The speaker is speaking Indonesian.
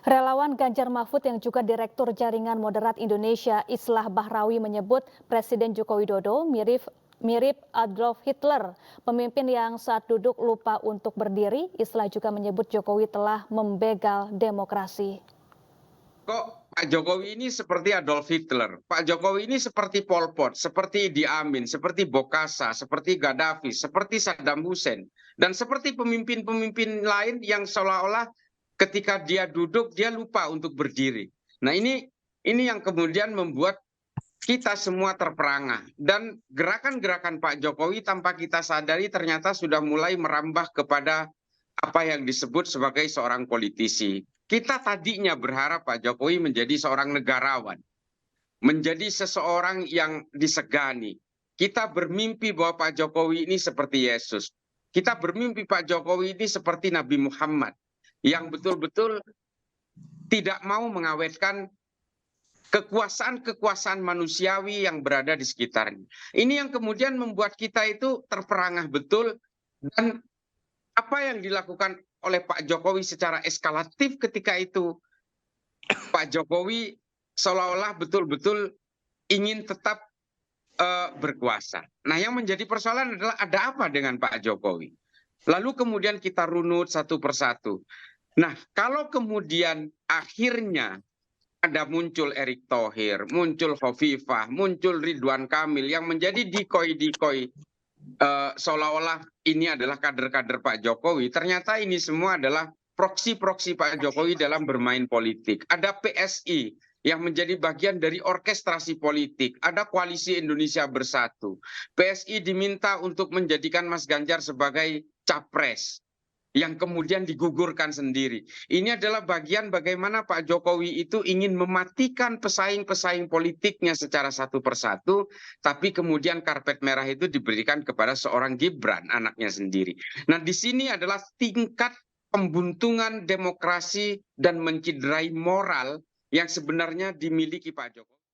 Relawan Ganjar Mahfud yang juga Direktur Jaringan Moderat Indonesia Islah Bahrawi menyebut Presiden Joko Widodo mirip Adolf Hitler, pemimpin yang saat duduk lupa untuk berdiri. Islah juga menyebut Jokowi telah membegal demokrasi. Kok Pak Jokowi ini seperti Adolf Hitler, Pak Jokowi ini seperti Pol Pot, seperti Idi Amin, seperti Bokassa, seperti Gaddafi, seperti Saddam Hussein, dan seperti pemimpin-pemimpin lain yang seolah-olah ketika dia duduk dia lupa untuk berdiri. Nah ini yang kemudian membuat kita semua terperangah, dan gerakan-gerakan Pak Jokowi tanpa kita sadari ternyata sudah mulai merambah kepada apa yang disebut sebagai seorang politisi. Kita tadinya berharap Pak Jokowi menjadi seorang negarawan, menjadi seseorang yang disegani. Kita bermimpi bahwa Pak Jokowi ini seperti Yesus. Kita bermimpi Pak Jokowi ini seperti Nabi Muhammad yang betul-betul tidak mau mengawetkan kekuasaan-kekuasaan manusiawi yang berada di sekitarnya. Ini yang kemudian membuat kita itu terperangah betul, dan apa yang dilakukan oleh Pak Jokowi secara eskalatif ketika itu, Pak Jokowi seolah-olah betul-betul ingin tetap berkuasa. Nah, yang menjadi persoalan adalah ada apa dengan Pak Jokowi? Lalu kemudian kita runut satu persatu. Nah, kalau kemudian akhirnya ada muncul Erick Thohir, muncul Hovifah, muncul Ridwan Kamil yang menjadi decoy-decoy seolah-olah ini adalah kader-kader Pak Jokowi. Ternyata ini semua adalah proksi-proksi Pak Jokowi dalam bermain politik. Ada PSI yang menjadi bagian dari orkestrasi politik. Ada Koalisi Indonesia Bersatu. PSI diminta untuk menjadikan Mas Ganjar sebagai capres, yang kemudian digugurkan sendiri. Ini adalah bagian bagaimana Pak Jokowi itu ingin mematikan pesaing-pesaing politiknya secara satu persatu, tapi kemudian karpet merah itu diberikan kepada seorang Gibran, anaknya sendiri. Nah, di sini adalah tingkat pembuntungan demokrasi dan menciderai moral yang sebenarnya dimiliki Pak Jokowi.